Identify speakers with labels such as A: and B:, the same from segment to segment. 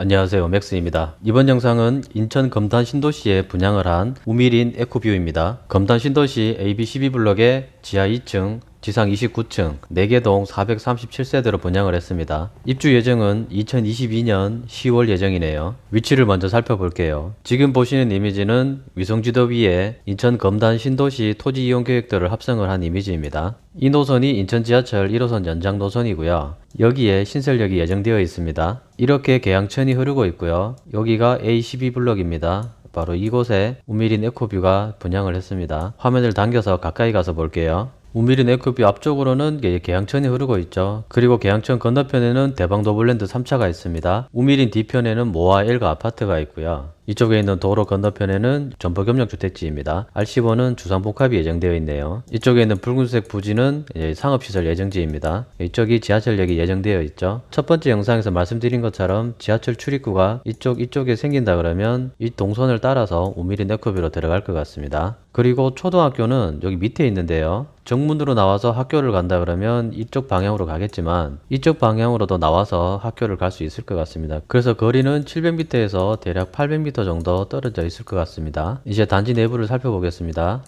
A: 안녕하세요, 맥스입니다. 이번 영상은 인천 검단 신도시에 분양을 한 우미린 에코뷰입니다. 검단 신도시 AB12블럭의 지하 2층, 지상 29층, 4개 동 437세대로 분양을 했습니다. 입주 예정은 2022년 10월 예정이네요. 위치를 먼저 살펴볼게요. 지금 보시는 이미지는 위성지도 위에 인천 검단 신도시 토지 이용 계획도를 합성을 한 이미지입니다. 이 노선이 인천 지하철 1호선 연장 노선이고요. 여기에 신설역이 예정되어 있습니다. 이렇게 계양천이 흐르고 있고요. 여기가 A12블럭입니다. 바로 이곳에 우미린 에코뷰가 분양을 했습니다. 화면을 당겨서 가까이 가서 볼게요. 우미린 에코뷰 앞쪽으로는 계양천이 흐르고 있죠. 그리고 계양천 건너편에는 대방노블랜드 3차가 있습니다. 우미린 뒤편에는 모아 엘가 아파트가 있고요. 이쪽에 있는 도로 건너편에는 전보겸력주택지입니다. R15는 주상복합이 예정되어 있네요. 이쪽에 있는 붉은색 부지는 상업시설 예정지입니다. 이쪽이 지하철역이 예정되어 있죠. 첫 번째 영상에서 말씀드린 것처럼 지하철 출입구가 이쪽에 생긴다 그러면 이 동선을 따라서 우미린 에코뷰로 들어갈 것 같습니다. 그리고 초등학교는 여기 밑에 있는데요. 정문으로 나와서 학교를 간다 그러면 이쪽 방향으로 가겠지만 이쪽 방향으로도 나와서 학교를 갈 수 있을 것 같습니다. 그래서 거리는 700m에서 대략 800m 정도 떨어져 있을 것 같습니다. 이제 단지 내부를 살펴보겠습니다.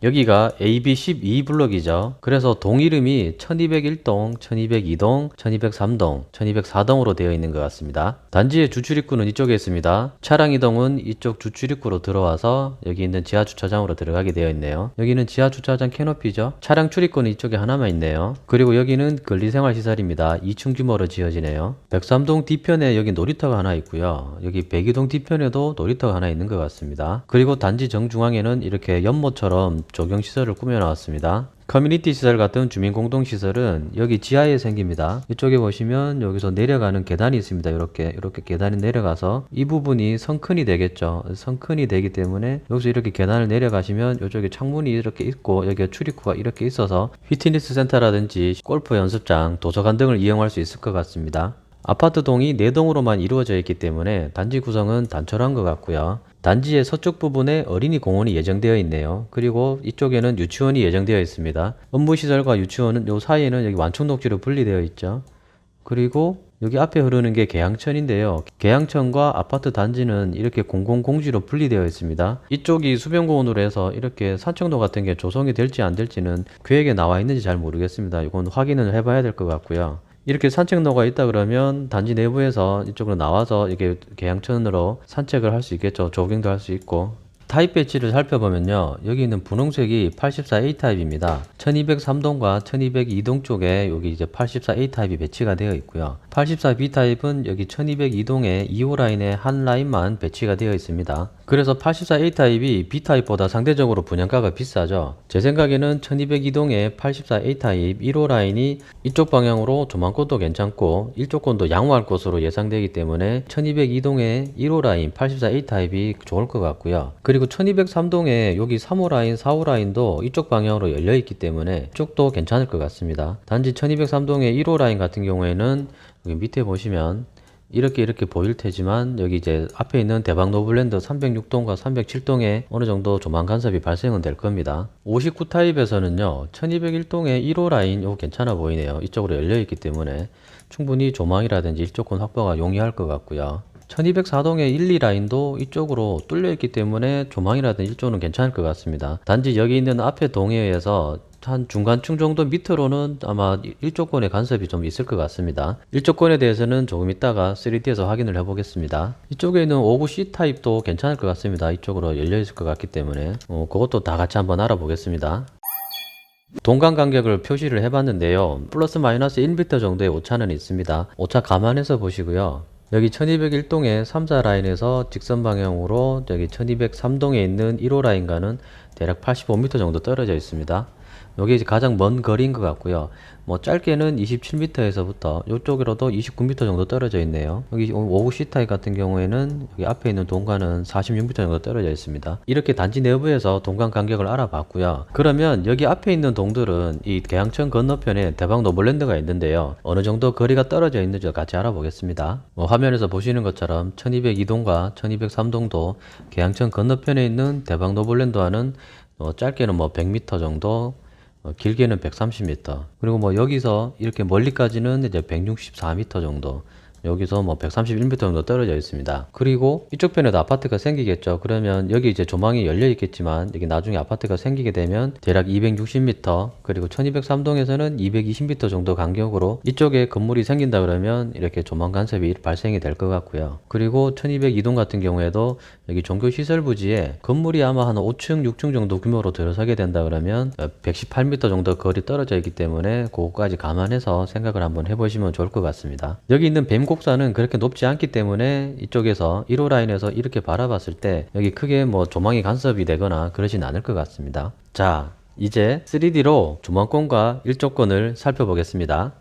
A: 여기가 AB12블럭이죠. 그래서 동 이름이 1201동, 1202동, 1203동, 1204동으로 되어 있는 것 같습니다. 단지의 주출입구는 이쪽에 있습니다. 차량 이동은 이쪽 주출입구로 들어와서 여기 있는 지하 주차장으로 들어가게 되어 있네요. 여기는 지하 주차장 캐노피죠. 차량 출입구는 이쪽에 하나만 있네요. 그리고 여기는 근리생활시설입니다. 2층 규모로 지어지네요. 103동 뒤편에 여기 놀이터가 하나 있고요. 여기 102동 뒤편에도 놀이터가 하나 있는 것 같습니다. 그리고 단지 정중앙에는 이렇게 연못처럼 조경시설을 꾸며놨습니다. 커뮤니티 시설 같은 주민공동시설은 여기 지하에 생깁니다. 이쪽에 보시면 여기서 내려가는 계단이 있습니다. 이렇게 계단이 내려가서 이 부분이 성큰이 되겠죠. 성큰이 되기 때문에 여기서 이렇게 계단을 내려가시면 이쪽에 창문이 이렇게 있고 여기에 출입구가 이렇게 있어서 피트니스 센터라든지 골프 연습장, 도서관 등을 이용할 수 있을 것 같습니다. 아파트 동이 4동으로만 이루어져 있기 때문에 단지 구성은 단촐한 것 같고요. 단지의 서쪽 부분에 어린이 공원이 예정되어 있네요. 그리고 이쪽에는 유치원이 예정되어 있습니다. 업무시설과 유치원은 요 사이에는 여기 완충독지로 분리되어 있죠. 그리고 여기 앞에 흐르는 게 계양천인데요. 계양천과 아파트 단지는 이렇게 공공공지로 분리되어 있습니다. 이쪽이 수변공원으로 해서 이렇게 산책로 같은 게 조성이 될지 안 될지는 계획에 나와 있는지 잘 모르겠습니다. 이건 확인을 해봐야 될 것 같고요. 이렇게 산책로가 있다 그러면 단지 내부에서 이쪽으로 나와서 이게 계양천으로 산책을 할 수 있겠죠. 조깅도 할 수 있고. 타입 배치를 살펴보면요. 여기 있는 분홍색이 84A 타입입니다. 1203동과 1202동 쪽에 여기 이제 84A 타입이 배치가 되어 있고요. 84B 타입은 여기 1202동에 2호 라인에 한 라인만 배치가 되어 있습니다. 그래서 84A 타입이 B 타입보다 상대적으로 분양가가 비싸죠. 제 생각에는 1202동의 84A 타입 1호 라인이 이쪽 방향으로 조망권도 괜찮고 일조권도 양호할 것으로 예상되기 때문에 1202동의 1호 라인 84A 타입이 좋을 것 같고요. 그리고 1203동에 여기 3호 라인, 4호 라인도 이쪽 방향으로 열려 있기 때문에 이쪽도 괜찮을 것 같습니다. 단지 1203동의 1호 라인 같은 경우에는 여기 밑에 보시면 이렇게 보일 테지만 여기 이제 앞에 있는 대방노블랜드 306동과 307동에 어느 정도 조망 간섭이 발생은 될 겁니다. 59 타입에서는요 1201동의 1호 라인 이거 괜찮아 보이네요. 이쪽으로 열려 있기 때문에 충분히 조망이라든지 일조권 확보가 용이할 것 같고요. 1204동의 1, 2 라인도 이쪽으로 뚫려 있기 때문에 조망이라든지 일조는 괜찮을 것 같습니다. 단지 여기 있는 앞에 동에 의해서 한 중간층 정도 밑으로는 아마 일조권의 간섭이 좀 있을 것 같습니다. 일조권에 대해서는 조금 이따가 3D에서 확인을 해보겠습니다. 이쪽에 있는 59C 타입도 괜찮을 것 같습니다. 이쪽으로 열려 있을 것 같기 때문에 그것도 다 같이 한번 알아보겠습니다. 동간 간격을 표시를 해봤는데요. 플러스 마이너스 1m 정도의 오차는 있습니다. 오차 감안해서 보시고요. 여기 1201동의 3자 라인에서 직선 방향으로 여기 1203동에 있는 1호 라인과는 대략 85m 정도 떨어져 있습니다. 여기 이제 가장 먼 거리인 것 같고요. 뭐 짧게는 27m에서부터 이쪽으로도 29m 정도 떨어져 있네요. 여기 59C 타입 같은 경우에는 여기 앞에 있는 동간은 46m 정도 떨어져 있습니다. 이렇게 단지 내부에서 동간 간격을 알아봤고요. 그러면 여기 앞에 있는 동들은 이 계양천 건너편에 대방노블랜드가 있는데요. 어느 정도 거리가 떨어져 있는지 같이 알아보겠습니다. 화면에서 보시는 것처럼 1202동과 1203동도 계양천 건너편에 있는 대방노블랜드와는 짧게는 뭐 100m 정도, 길게는 130m. 그리고 뭐 여기서 이렇게 멀리까지는 이제 164m 정도. 여기서 뭐 131m 정도 떨어져 있습니다. 그리고 이쪽 편에도 아파트가 생기겠죠. 그러면 여기 이제 조망이 열려 있겠지만 여기 나중에 아파트가 생기게 되면 대략 260m, 그리고 1203동에서는 220m 정도 간격으로 이쪽에 건물이 생긴다 그러면 이렇게 조망 간섭이 발생이 될 것 같고요. 그리고 1202동 같은 경우에도 여기 종교시설 부지에 건물이 아마 한 5층, 6층 정도 규모로 들어서게 된다 그러면 118m 정도 거리 떨어져 있기 때문에 그거까지 감안해서 생각을 한번 해보시면 좋을 것 같습니다. 여기 있는 뱀곡사는 그렇게 높지 않기 때문에 이쪽에서 1호 라인에서 이렇게 바라봤을 때 여기 크게 뭐 조망이 간섭이 되거나 그러진 않을 것 같습니다. 자, 이제 3D로 조망권과 일조권을 살펴보겠습니다.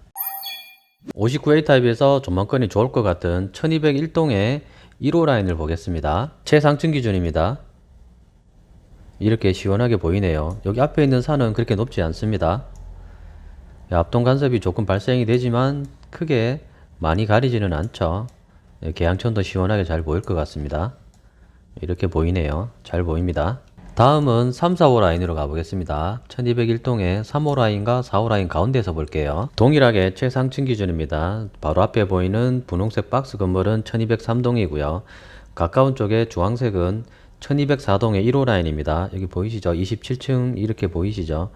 A: 59A 타입에서 조망권이 좋을 것 같은 1201동의 1호 라인을 보겠습니다. 최상층 기준입니다. 이렇게 시원하게 보이네요. 여기 앞에 있는 산은 그렇게 높지 않습니다. 앞동 간섭이 조금 발생이 되지만 크게 많이 가리지는 않죠. 계양천도 시원하게 잘 보일 것 같습니다. 이렇게 보이네요. 잘 보입니다. 다음은 3, 4호 라인으로 가보겠습니다. 1201동의 3호 라인과 4호 라인 가운데에서 볼게요. 동일하게 최상층 기준입니다. 바로 앞에 보이는 분홍색 박스 건물은 1203동이고요. 가까운 쪽에 주황색은 1204동의 1호 라인입니다. 여기 보이시죠? 27층 이렇게 보이시죠?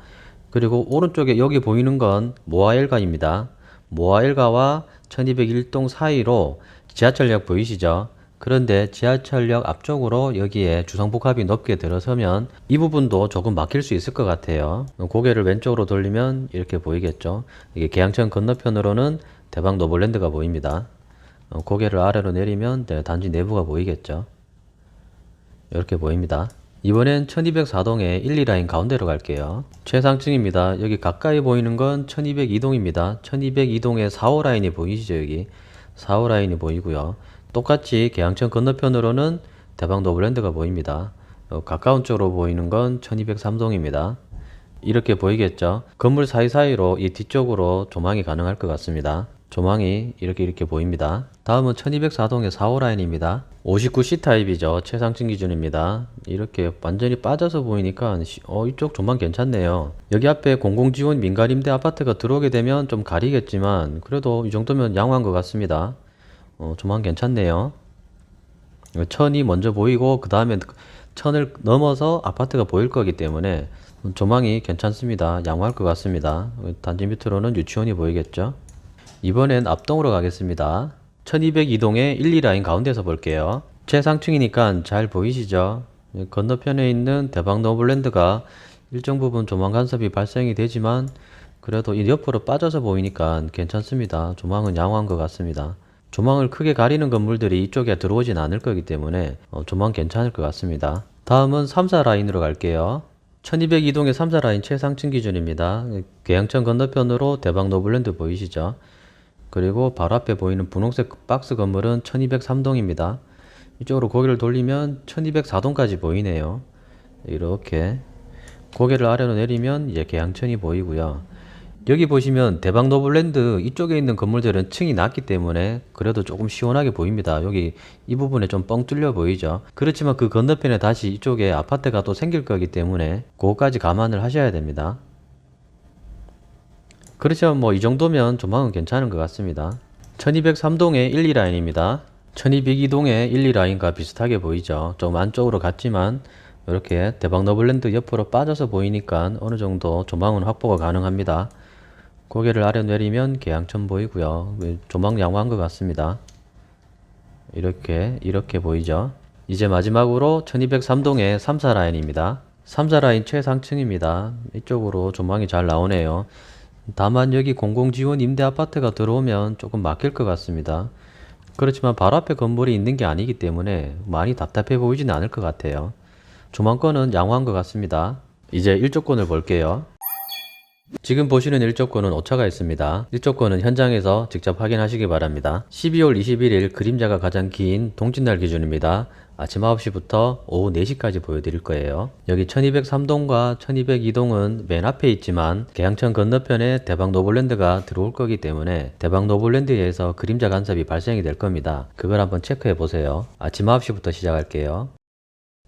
A: 그리고 오른쪽에 여기 보이는 건 모아엘가입니다. 모아엘가와 1201동 사이로 지하철역 보이시죠? 그런데 지하철역 앞쪽으로 여기에 주상복합이 높게 들어서면 이 부분도 조금 막힐 수 있을 것 같아요. 고개를 왼쪽으로 돌리면 이렇게 보이겠죠. 이게 계양천 건너편으로는 대박 노블랜드가 보입니다. 고개를 아래로 내리면 단지 내부가 보이겠죠. 이렇게 보입니다. 이번엔 1204동의 1, 2라인 가운데로 갈게요. 최상층입니다. 여기 가까이 보이는 건 1202동입니다. 1202동의 4호 라인이 보이시죠? 여기 4호 라인이 보이고요. 똑같이 계양천 건너편으로는 대박 노블랜드가 보입니다. 가까운 쪽으로 보이는 건 1203동입니다. 이렇게 보이겠죠? 건물 사이사이로 이 뒤쪽으로 조망이 가능할 것 같습니다. 조망이 이렇게 보입니다. 다음은 1204동의 4호 라인입니다. 59C 타입이죠. 최상층 기준입니다. 이렇게 완전히 빠져서 보이니까 이쪽 조망 괜찮네요. 여기 앞에 공공지원 민간임대 아파트가 들어오게 되면 좀 가리겠지만 그래도 이 정도면 양호한 것 같습니다. 조망 괜찮네요. 천이 먼저 보이고 그 다음에 천을 넘어서 아파트가 보일 거기 때문에 조망이 괜찮습니다. 양호할 것 같습니다. 단지 밑으로는 유치원이 보이겠죠. 이번엔 앞동으로 가겠습니다. 1202동의 1, 2라인 가운데서 볼게요. 최상층이니까 잘 보이시죠? 건너편에 있는 대박 노블랜드가 일정 부분 조망 간섭이 발생이 되지만 그래도 이 옆으로 빠져서 보이니까 괜찮습니다. 조망은 양호한 것 같습니다. 조망을 크게 가리는 건물들이 이쪽에 들어오진 않을 거기 때문에 조망 괜찮을 것 같습니다. 다음은 3, 4라인으로 갈게요. 1202동의 3, 4라인 최상층 기준입니다. 계양천 건너편으로 대박 노블랜드 보이시죠? 그리고 바로 앞에 보이는 분홍색 박스 건물은 1203동입니다. 이쪽으로 고개를 돌리면 1204동까지 보이네요. 이렇게 고개를 아래로 내리면 이제 계양천이 보이고요. 여기 보시면 대박 노블랜드 이쪽에 있는 건물들은 층이 낮기 때문에 그래도 조금 시원하게 보입니다. 여기 이 부분에 좀 뻥 뚫려 보이죠. 그렇지만 그 건너편에 다시 이쪽에 아파트가 또 생길 거기 때문에 그거까지 감안을 하셔야 됩니다. 그렇지만 뭐 이 정도면 조망은 괜찮은 것 같습니다. 1203동의 1, 2라인입니다. 1202동의 1, 2라인과 비슷하게 보이죠. 좀 안쪽으로 갔지만 이렇게 대박 노블랜드 옆으로 빠져서 보이니까 어느 정도 조망은 확보가 가능합니다. 고개를 아래 내리면 계양천 보이고요. 조망 양호한 것 같습니다. 이렇게 보이죠. 이제 마지막으로 1203동의 3, 4라인입니다. 3, 4라인 최상층입니다. 이쪽으로 조망이 잘 나오네요. 다만 여기 공공지원 임대 아파트가 들어오면 조금 막힐 것 같습니다. 그렇지만 바로 앞에 건물이 있는 게 아니기 때문에 많이 답답해 보이지는 않을 것 같아요. 조망권은 양호한 것 같습니다. 이제 일조권을 볼게요. 지금 보시는 일조권은 오차가 있습니다. 일조권은 현장에서 직접 확인하시기 바랍니다. 12월 21일 그림자가 가장 긴 동짓날 기준입니다. 아침 9시부터 오후 4시까지 보여드릴 거예요. 여기 1203동과 1202동은 맨 앞에 있지만 계양천 건너편에 대박 노블랜드가 들어올 거기 때문에 대박 노블랜드에서 그림자 간섭이 발생이 될 겁니다. 그걸 한번 체크해 보세요. 아침 9시부터 시작할게요.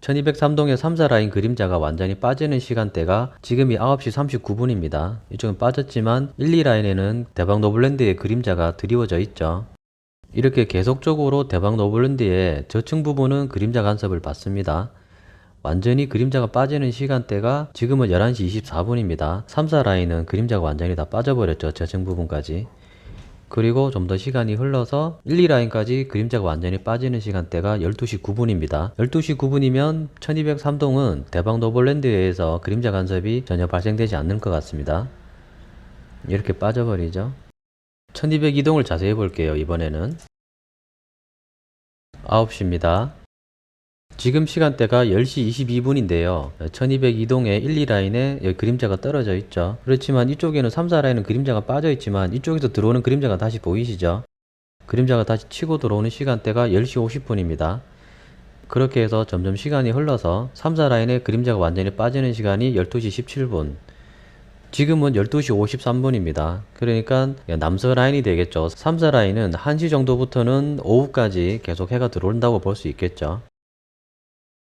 A: 1203동의 3, 4라인 그림자가 완전히 빠지는 시간대가 지금이 9시 39분입니다. 이쪽은 빠졌지만 1, 2라인에는 대박 노블랜드의 그림자가 드리워져 있죠. 이렇게 계속적으로 대박 노블랜드의 저층 부분은 그림자 간섭을 받습니다. 완전히 그림자가 빠지는 시간대가 지금은 11시 24분입니다. 3, 4 라인은 그림자가 완전히 다 빠져버렸죠. 저층 부분까지. 그리고 좀 더 시간이 흘러서 1, 2 라인까지 그림자가 완전히 빠지는 시간대가 12시 9분입니다. 12시 9분이면 1203동은 대박 노블랜드에 의해서 그림자 간섭이 전혀 발생되지 않는 것 같습니다. 이렇게 빠져버리죠. 1202동을 자세히 볼게요. 이번에는 9시입니다. 지금 시간대가 10시 22분인데요. 1202동의 1, 2라인에 여기 그림자가 떨어져 있죠. 그렇지만 이쪽에는 3, 4라인은 그림자가 빠져 있지만 이쪽에서 들어오는 그림자가 다시 보이시죠? 그림자가 다시 치고 들어오는 시간대가 10시 50분입니다. 그렇게 해서 점점 시간이 흘러서 3, 4라인에 그림자가 완전히 빠지는 시간이 12시 17분. 지금은 12시 53분입니다. 그러니까 남서 라인이 되겠죠. 3, 4라인은 1시 정도부터는 오후까지 계속 해가 들어온다고 볼 수 있겠죠.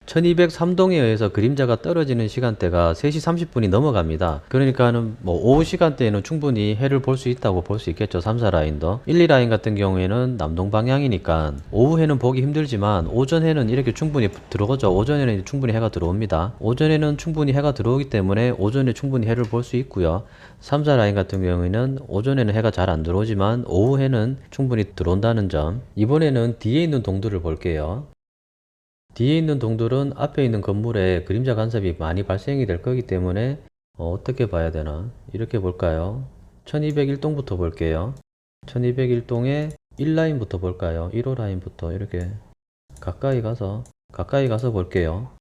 A: 1203동에 의해서 그림자가 떨어지는 시간대가 3시 30분이 넘어갑니다. 그러니까는 오후 시간대에는 충분히 해를 볼 수 있다고 볼 수 있겠죠. 3, 4라인도. 1, 2라인 같은 경우에는 남동 방향이니까 오후에는 보기 힘들지만 오전에는 이렇게 충분히 들어오죠. 오전에는 충분히 해가 들어옵니다. 오전에는 충분히 해가 들어오기 때문에 오전에 충분히 해를 볼 수 있고요. 3, 4라인 같은 경우에는 오전에는 해가 잘 안 들어오지만 오후에는 충분히 들어온다는 점. 이번에는 뒤에 있는 동들을 볼게요. 뒤에 있는 동들은 앞에 있는 건물에 그림자 간섭이 많이 발생이 될 거기 때문에 어떻게 봐야 되나? 이렇게 볼까요? 1201동부터 볼게요. 1201동의 1라인부터 볼까요? 1호 라인부터 이렇게 가까이 가서 볼게요.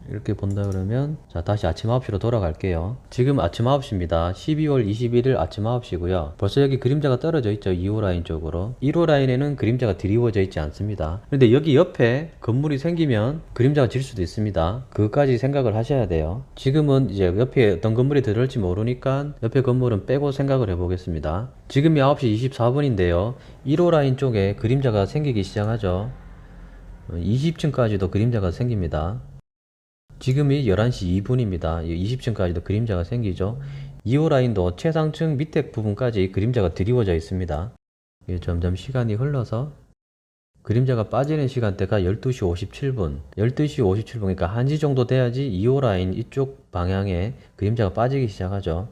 A: 이렇게 본다 그러면 자 다시 아침 9시로 돌아갈게요. 지금 아침 9시입니다. 12월 21일 아침 9시고요. 벌써 여기 그림자가 떨어져 있죠. 2호 라인 쪽으로. 1호 라인에는 그림자가 드리워져 있지 않습니다. 근데 여기 옆에 건물이 생기면 그림자가 질 수도 있습니다. 그것까지 생각을 하셔야 돼요. 지금은 이제 옆에 어떤 건물이 들어올지 모르니까 옆에 건물은 빼고 생각을 해보겠습니다. 지금이 9시 24분인데요. 1호 라인 쪽에 그림자가 생기기 시작하죠. 20층까지도 그림자가 생깁니다. 지금이 11시 2분입니다. 20층까지도 그림자가 생기죠. 2호 라인도 최상층 밑에 부분까지 그림자가 드리워져 있습니다. 점점 시간이 흘러서 그림자가 빠지는 시간대가 12시 57분. 12시 57분, 그러니까 1시 정도 돼야지 2호 라인 이쪽 방향에 그림자가 빠지기 시작하죠.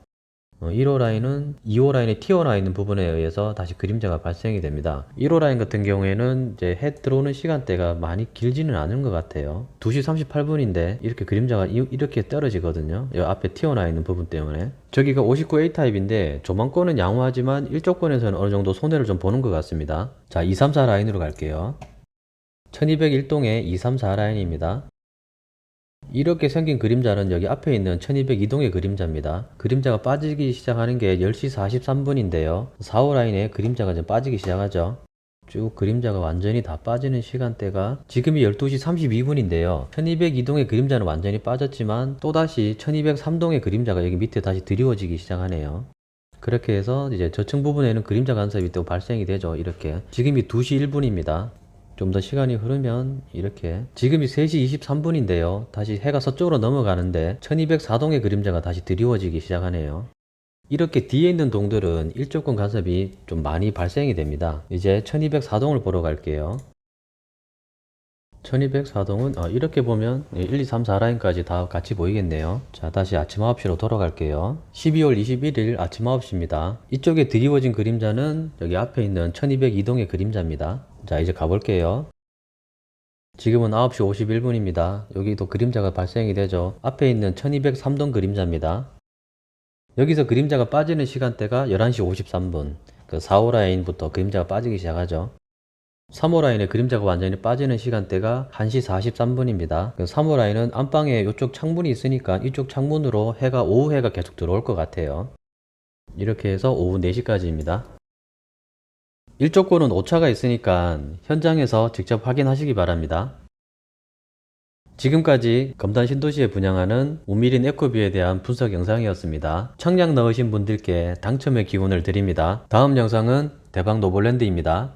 A: 1호 라인은 2호 라인에 튀어나와 있는 부분에 의해서 다시 그림자가 발생이 됩니다. 1호 라인 같은 경우에는 이제 해 들어오는 시간대가 많이 길지는 않은 것 같아요. 2시 38분인데 이렇게 그림자가 이렇게 떨어지거든요. 이 앞에 튀어나와 있는 부분 때문에. 저기가 59A 타입인데 조망권은 양호하지만 일조권에서는 어느 정도 손해를 좀 보는 것 같습니다. 자, 234 라인으로 갈게요. 1201동의 234 라인입니다. 이렇게 생긴 그림자는 여기 앞에 있는 1202동의 그림자입니다. 그림자가 빠지기 시작하는 게 10시 43분인데요. 4호 라인에 그림자가 좀 빠지기 시작하죠. 쭉 그림자가 완전히 다 빠지는 시간대가 지금이 12시 32분인데요. 1202동의 그림자는 완전히 빠졌지만 또다시 1203동의 그림자가 여기 밑에 다시 드리워지기 시작하네요. 그렇게 해서 이제 저층 부분에는 그림자 간섭이 또 발생이 되죠. 이렇게. 지금이 2시 1분입니다. 좀 더 시간이 흐르면 이렇게 지금이 3시 23분인데요. 다시 해가 서쪽으로 넘어가는데 1204동의 그림자가 다시 드리워지기 시작하네요. 이렇게 뒤에 있는 동들은 일조권 간섭이 좀 많이 발생이 됩니다. 이제 1204동을 보러 갈게요. 1204동은 이렇게 보면 1, 2, 3, 4라인까지 다 같이 보이겠네요. 자, 다시 아침 9시로 돌아갈게요. 12월 21일 아침 9시입니다. 이쪽에 드리워진 그림자는 여기 앞에 있는 1202동의 그림자입니다. 자, 이제 가볼게요. 지금은 9시 51분입니다. 여기도 그림자가 발생이 되죠. 앞에 있는 1203동 그림자입니다. 여기서 그림자가 빠지는 시간대가 11시 53분. 그 4호 라인부터 그림자가 빠지기 시작하죠. 3호 라인에 그림자가 완전히 빠지는 시간대가 1시 43분입니다. 3호 라인은 안방에 이쪽 창문이 있으니까 이쪽 창문으로 오후 해가 계속 들어올 것 같아요. 이렇게 해서 오후 4시까지입니다. 일조권은 오차가 있으니까 현장에서 직접 확인하시기 바랍니다. 지금까지 검단 신도시에 분양하는 우미린 에코뷰에 대한 분석 영상이었습니다. 청약 넣으신 분들께 당첨의 기운을 드립니다. 다음 영상은 대박 노블랜드입니다.